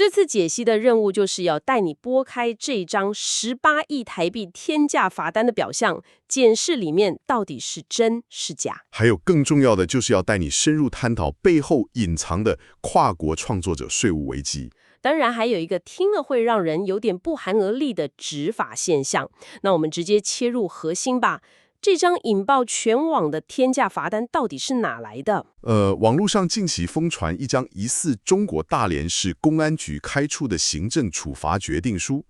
这次解析的任务就是要带你拨开这张18亿台币天价罚单的表象，检视里面到底是真是假。还有更重要的，就是要带你深入探讨背后隐藏的跨国创作者税务危机。当然，还有一个听了会让人有点不寒而栗的执法现象。那我们直接切入核心吧。这张引爆全网的天价罚单到底是哪来的？网络上近期疯传一张疑似中国大连市公安局开出的行政处罚决定书，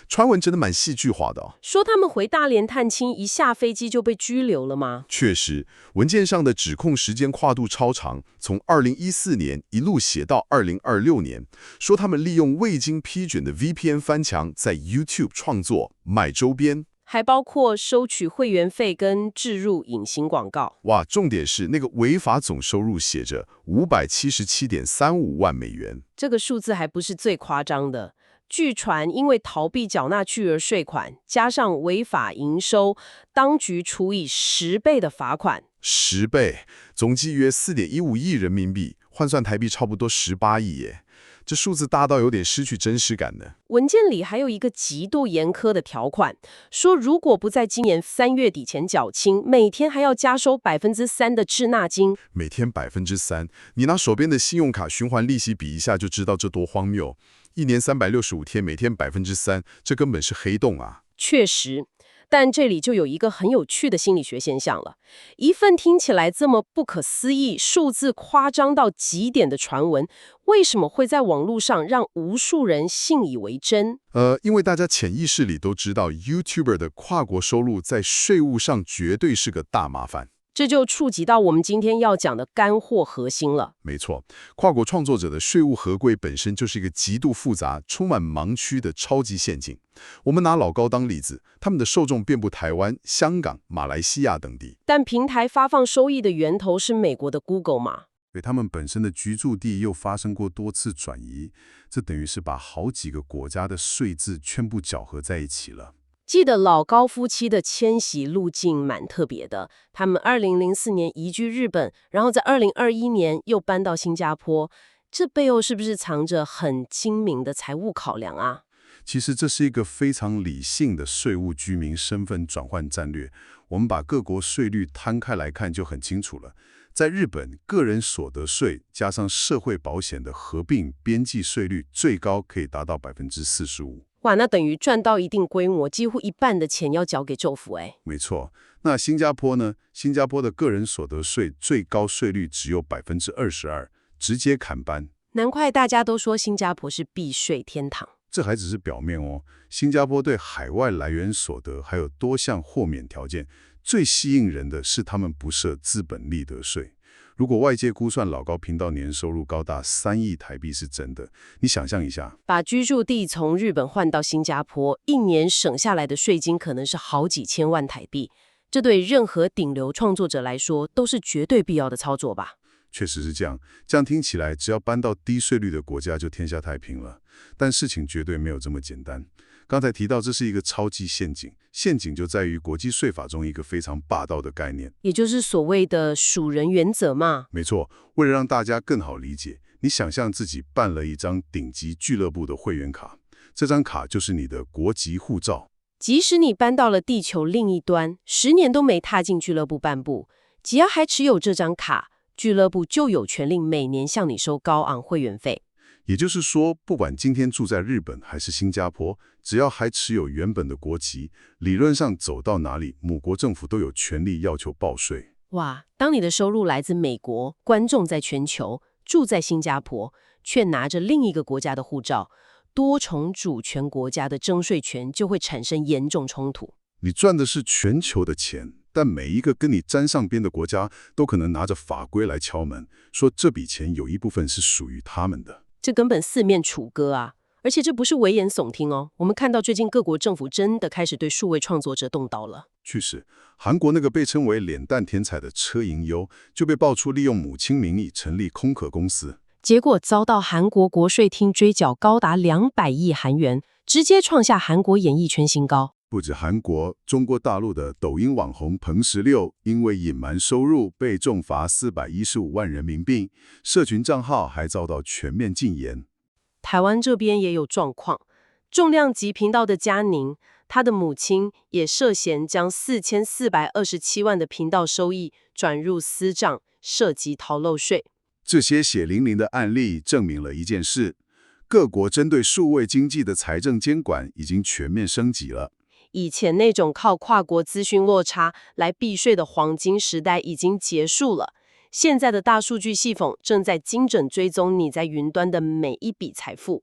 传闻真的蛮戏剧化的哦。说他们回大连探亲，一下飞机就被拘留了吗？确实，文件上的指控时间跨度超长，从2014年一路写到2026年，说他们利用未经批准的 VPN 翻墙，在 YouTube 创作、卖周边。还包括收取会员费跟置入隐形广告。哇，重点是那个违法总收入写着577.35万美元，这个数字还不是最夸张的。据传，因为逃避缴纳巨额税款，加上违法营收，当局处以10倍的罚款。10倍，总计约4.15亿人民币，换算台币差不多18亿耶。这数字大到有点失去真实感呢。文件里还有一个极度严苛的条款，说如果不在今年3月底前缴清，每天还要加收3%的滞纳金。每天3%，你拿手边的信用卡循环利息比一下就知道这多荒谬。一年365天，每天3%，这根本是黑洞啊！确实。但这里就有一个很有趣的心理学现象了，一份听起来这么不可思议、数字夸张到极点的传闻，为什么会在网络上让无数人信以为真？因为大家潜意识里都知道 YouTuber 的跨国收入在税务上绝对是个大麻烦。这就触及到我们今天要讲的干货核心了。没错，跨国创作者的税务合规本身就是一个极度复杂、充满盲区的超级陷阱。我们拿老高当例子，他们的受众遍布台湾、香港、马来西亚等地，但平台发放收益的源头是美国的 Google 嘛？对他们本身的居住地又发生过多次转移，这等于是把好几个国家的税制全部搅合在一起了。记得老高夫妻的迁徙路径蛮特别的，他们2004年移居日本，然后在2021年又搬到新加坡，这背后是不是藏着很精明的财务考量啊？其实这是一个非常理性的税务居民身份转换战略。我们把各国税率摊开来看就很清楚了。在日本，个人所得税加上社会保险的合并边际税率最高可以达到45%。哇，那等于赚到一定规模，几乎一半的钱要交给州府哎。没错，那新加坡呢？新加坡的个人所得税最高税率只有22%，直接砍半。难怪大家都说新加坡是避税天堂。这还只是表面哦。新加坡对海外来源所得还有多项豁免条件，最吸引人的是他们不设资本利得税。如果外界估算老高频道年收入高达3亿台币是真的，你想象一下，把居住地从日本换到新加坡，一年省下来的税金可能是好几千万台币，这对任何顶流创作者来说都是绝对必要的操作吧？确实是这样。这样听起来，只要搬到低税率的国家就天下太平了。但事情绝对没有这么简单。刚才提到这是一个超级陷阱，陷阱就在于国际税法中一个非常霸道的概念，也就是所谓的属人原则嘛。没错，为了让大家更好理解，你想象自己办了一张顶级俱乐部的会员卡，这张卡就是你的国籍护照。即使你搬到了地球另一端，10年都没踏进俱乐部半步，只要还持有这张卡，俱乐部就有权利每年向你收高昂会员费。也就是说，不管今天住在日本还是新加坡，只要还持有原本的国籍，理论上走到哪里，母国政府都有权利要求报税。哇，当你的收入来自美国，观众在全球，住在新加坡，却拿着另一个国家的护照，多重主权国家的征税权就会产生严重冲突。你赚的是全球的钱，但每一个跟你沾上边的国家都可能拿着法规来敲门，说这笔钱有一部分是属于他们的。这根本四面楚歌啊！而且这不是危言耸听哦，我们看到最近各国政府真的开始对数位创作者动刀了。确实，韩国那个被称为脸蛋天才的车银优就被爆出利用母亲名义成立空壳公司，结果遭到韩国国税厅追缴高达200亿韩元，直接创下韩国演艺圈新高。不止韩国，中国大陆的抖音网红彭16因为隐瞒收入被重罚415万人民币，社群账号还遭到全面禁言。台湾这边也有状况，重量级频道的佳宁，他的母亲也涉嫌将4427万的频道收益转入私账，涉及逃漏税。这些血淋淋的案例证明了一件事：各国针对数位经济的财政监管已经全面升级了。以前那种靠跨国资讯落差来避税的黄金时代已经结束了。现在的大数据系统正在精准追踪你在云端的每一笔财富。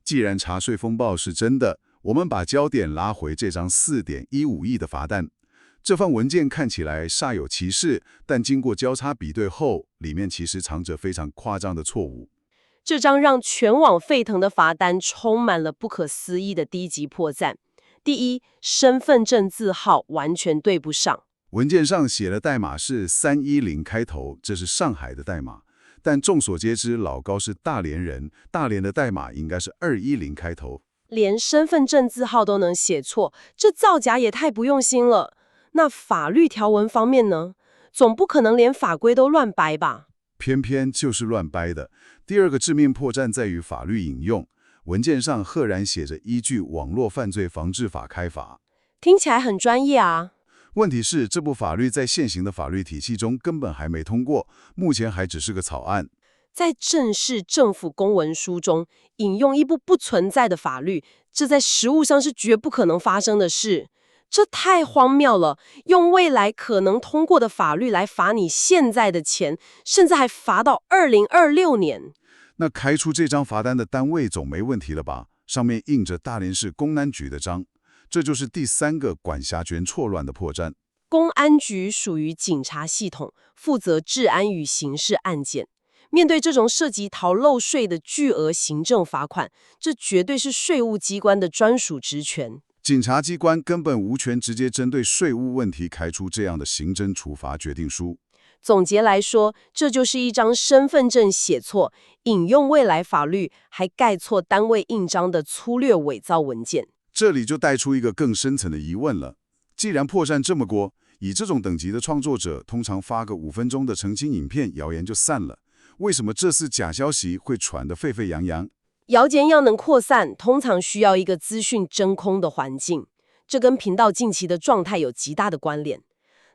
既然查税风暴是真的，我们把焦点拉回这张4.15亿的罚单。这份文件看起来煞有其事，但经过交叉比对后，里面其实藏着非常夸张的错误。这张让全网沸腾的罚单充满了不可思议的低级破绽。第一，身份证字号完全对不上。文件上写的代码是310开头，这是上海的代码。但众所皆知，老高是大连人，大连的代码应该是210开头。连身份证字号都能写错，这造假也太不用心了。那法律条文方面呢？总不可能连法规都乱掰吧？偏偏就是乱掰的。第二个致命破绽在于法律引用，文件上赫然写着依据《网络犯罪防治法》开罚，听起来很专业啊。问题是，这部法律在现行的法律体系中根本还没通过，目前还只是个草案。在正式政府公文书中引用一部不存在的法律，这在实务上是绝不可能发生的事。这太荒谬了！用未来可能通过的法律来罚你现在的钱，甚至还罚到2026年。那开出这张罚单的单位总没问题了吧？上面印着大连市公安局的章。这就是第三个管辖权错乱的破绽。公安局属于警察系统，负责治安与刑事案件。面对这种涉及逃漏税的巨额行政罚款，这绝对是税务机关的专属职权。警察机关根本无权直接针对税务问题开出这样的行政处罚决定书。总结来说，这就是一张身份证写错、引用未来法律还盖错单位印章的粗略伪造文件。这里就带出一个更深层的疑问了：既然破绽这么多，以这种等级的创作者通常发个5分钟的澄清影片，谣言就散了，为什么这次假消息会传得沸沸扬扬？谣言要能扩散，通常需要一个资讯真空的环境，这跟频道近期的状态有极大的关联。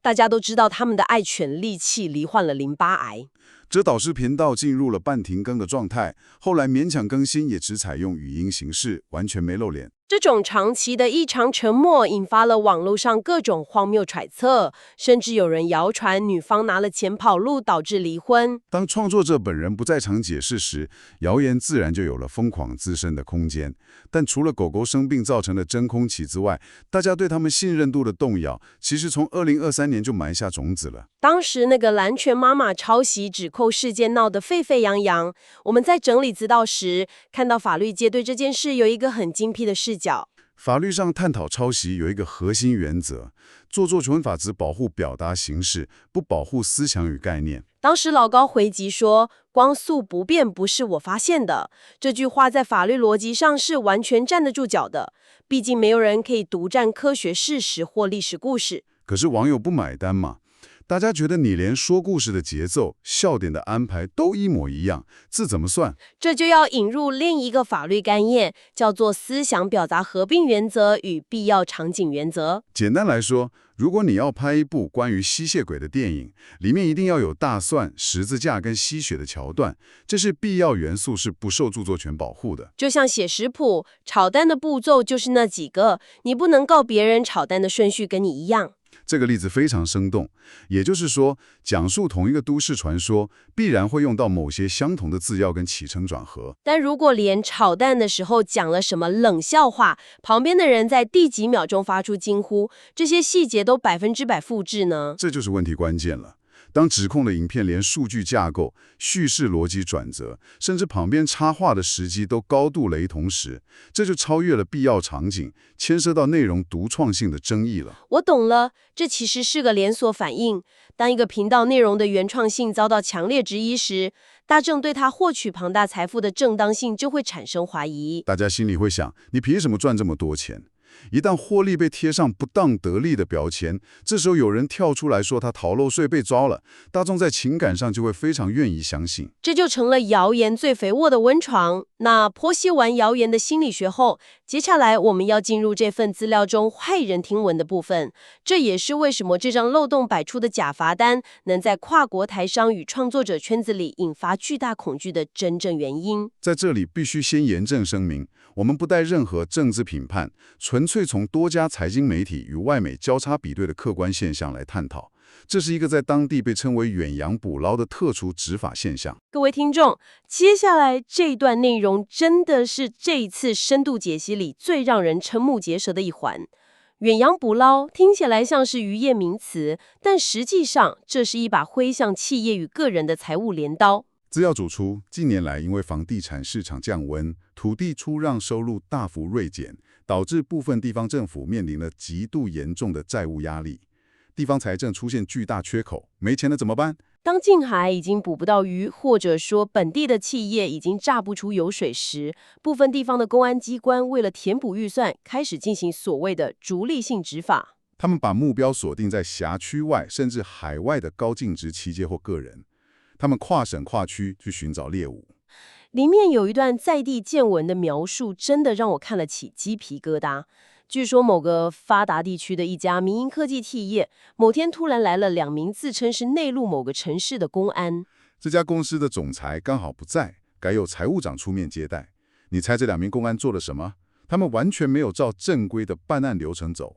大家都知道他们的爱犬利器罹患了淋巴癌，这导致频道进入了半停更的状态，后来勉强更新也只采用语音形式，完全没露脸。这种长期的异常沉默引发了网络上各种荒谬揣测，甚至有人谣传女方拿了钱跑路导致离婚。当创作者本人不在场解释时，谣言自然就有了疯狂滋生的空间。但除了狗狗生病造成的真空期之外，大家对他们信任度的动摇，其实从2023年就埋下种子了。当时那个蓝犬妈妈抄袭指控事件闹得沸沸扬扬，我们在整理资料时，看到法律界对这件事有一个很精辟的视角。法律上探讨抄袭有一个核心原则：著作权法只保护表达形式，不保护思想与概念。当时老高回击说，光速不变不是我发现的，这句话在法律逻辑上是完全站得住脚的，毕竟没有人可以独占科学事实或历史故事。可是网友不买单嘛，大家觉得你连说故事的节奏、笑点的安排都一模一样，这怎么算？这就要引入另一个法律概念，叫做思想表达合并原则与必要场景原则。简单来说，如果你要拍一部关于吸血鬼的电影，里面一定要有大蒜、十字架跟吸血的桥段，这是必要元素，是不受著作权保护的。就像写食谱，炒蛋的步骤就是那几个，你不能告别人炒蛋的顺序跟你一样。这个例子非常生动，也就是说，讲述同一个都市传说，必然会用到某些相同的字要跟起承转合。但如果连炒蛋的时候讲了什么冷笑话，旁边的人在第几秒钟发出惊呼，这些细节都100%复制呢？这就是问题关键了。当指控的影片连数据架构、叙事逻辑转折，甚至旁边插话的时机都高度雷同时，这就超越了必要场景，牵涉到内容独创性的争议了。我懂了，这其实是个连锁反应。当一个频道内容的原创性遭到强烈质疑时，大众对它获取庞大财富的正当性就会产生怀疑。大家心里会想，你凭什么赚这么多钱？一旦获利被贴上不当得利的标签，这时候有人跳出来说他逃漏税被抓了，大众在情感上就会非常愿意相信。这就成了谣言最肥沃的温床。那剖析完谣言的心理学后，接下来我们要进入这份资料中骇人听闻的部分。这也是为什么这张漏洞百出的假罚单能在跨国台商与创作者圈子里引发巨大恐惧的真正原因。在这里必须先严正声明，我们不带任何政治评判，纯粹从多家财经媒体与外媒交叉比对的客观现象来探讨。这是一个在当地被称为远洋捕捞的特殊执法现象。各位听众，接下来这段内容真的是这一次深度解析里最让人瞠目结舌的一环。远洋捕捞听起来像是渔业名词，但实际上这是一把挥向企业与个人的财务镰刀。资料指出，近年来因为房地产市场降温，土地出让收入大幅锐减，导致部分地方政府面临了极度严重的债务压力。地方财政出现巨大缺口，没钱了怎么办？当近海已经捕不到鱼，或者说本地的企业已经榨不出油水时，部分地方的公安机关为了填补预算，开始进行所谓的逐利性执法。他们把目标锁定在辖区外甚至海外的高净值企业或个人，他们跨省跨区去寻找猎物。里面有一段在地见闻的描述，真的让我看了起鸡皮疙瘩。据说某个发达地区的一家民营科技企业，某天突然来了2名自称是内陆某个城市的公安。这家公司的总裁刚好不在，改由财务长出面接待。你猜这2名公安做了什么？他们完全没有照正规的办案流程走。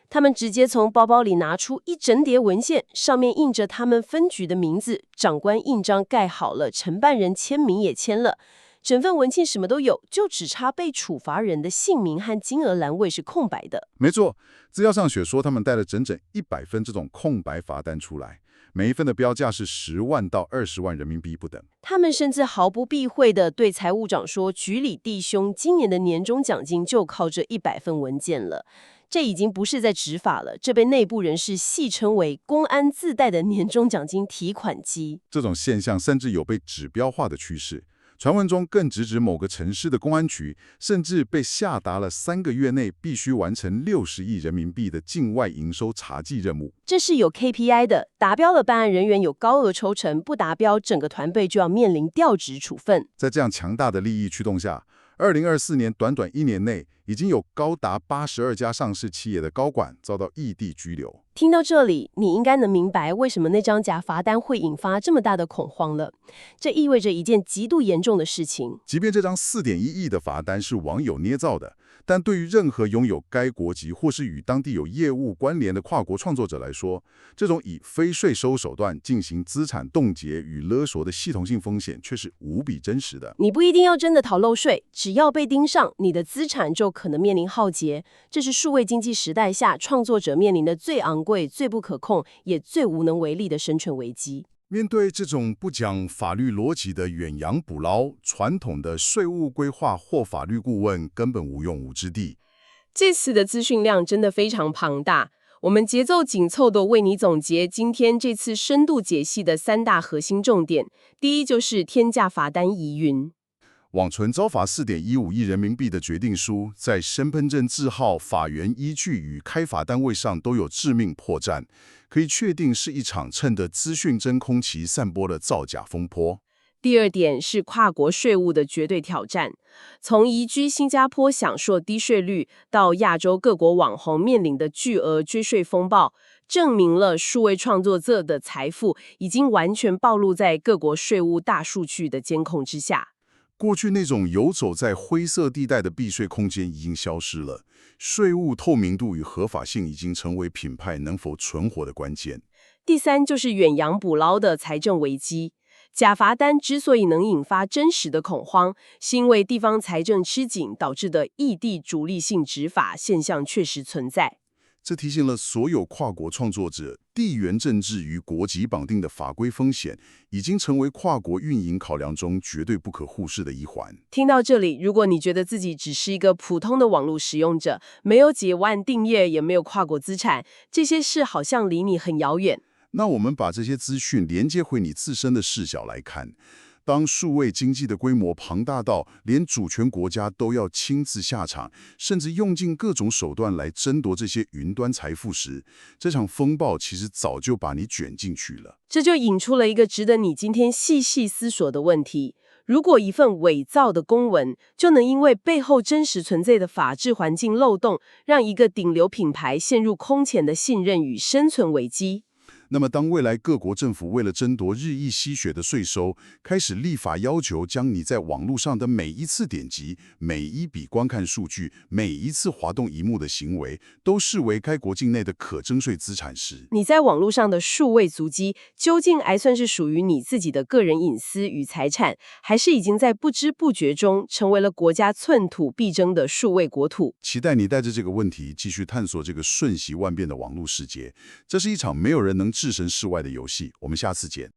他们直接从包包里拿出一整叠文件，上面印着他们分局的名字，长官印章盖好了，承办人签名也签了。整份文件什么都有，就只差被处罚人的姓名和金额栏位是空白的。没错，资料上写说他们带了整整100份这种空白罚单出来，每一份的标价是10万到20万人民币不等。他们甚至毫不避讳地对财务长说，局里弟兄今年的年终奖金就靠这100份文件了。这已经不是在执法了，这被内部人士戏称为公安自带的年终奖金提款机。这种现象甚至有被指标化的趋势。传闻中更直指某个城市的公安局，甚至被下达了3个月内必须完成60亿人民币的境外营收查缉任务。这是有 KPI 的，达标了办案人员有高额抽成，不达标整个团队就要面临调职处分。在这样强大的利益驱动下，2024年短短1年内，已经有高达82家上市企业的高管遭到异地拘留。听到这里，你应该能明白为什么那张假罚单会引发这么大的恐慌了。这意味着一件极度严重的事情。即便这张4.1亿的罚单是网友捏造的，但对于任何拥有该国籍或是与当地有业务关联的跨国创作者来说，这种以非税收手段进行资产冻结与勒索的系统性风险却是无比真实的。你不一定要真的逃漏税，只要被盯上，你的资产就可能面临浩劫。这是数位经济时代下创作者面临的最昂贵、最不可控，也最无能为力的生存危机。面对这种不讲法律逻辑的远洋捕捞，传统的税务规划或法律顾问根本无用武之地。这次的资讯量真的非常庞大，我们节奏紧凑地为你总结今天这次深度解析的3大核心重点。第一就是天价罚单疑云。网存遭罚4.15亿人民币的决定书，在身份证字号、法源依据与开罚单位上都有致命破绽，可以确定是一场趁着资讯真空期散播的造假风波。第二点是跨国税务的绝对挑战，从移居新加坡享受低税率，到亚洲各国网红面临的巨额追税风暴，证明了数位创作者的财富已经完全暴露在各国税务大数据的监控之下。过去那种游走在灰色地带的避税空间已经消失了，税务透明度与合法性已经成为品牌能否存活的关键。第三就是远洋捕捞的财政危机。假罚单之所以能引发真实的恐慌，是因为地方财政吃紧导致的异地逐利性执法现象确实存在。这提醒了所有跨国创作者，地缘政治与国籍绑定的法规风险，已经成为跨国运营考量中绝对不可忽视的一环。听到这里，如果你觉得自己只是一个普通的网络使用者，没有几万订阅，也没有跨国资产，这些事好像离你很遥远。那我们把这些资讯连接回你自身的视角来看，当数位经济的规模庞大到连主权国家都要亲自下场，甚至用尽各种手段来争夺这些云端财富时，这场风暴其实早就把你卷进去了。这就引出了一个值得你今天细细思索的问题：如果一份伪造的公文就能因为背后真实存在的法治环境漏洞，让一个顶流品牌陷入空前的信任与生存危机，那么，当未来各国政府为了争夺日益吸血的税收，开始立法要求将你在网络上的每一次点击、每一笔观看数据、每一次滑动萤幕的行为，都视为该国境内的可征税资产时，你在网络上的数位足迹究竟还算是属于你自己的个人隐私与财产，还是已经在不知不觉中成为了国家寸土必争的数位国土？期待你带着这个问题继续探索这个瞬息万变的网络世界。这是一场没有人能置身事外的游戏。我们下次见。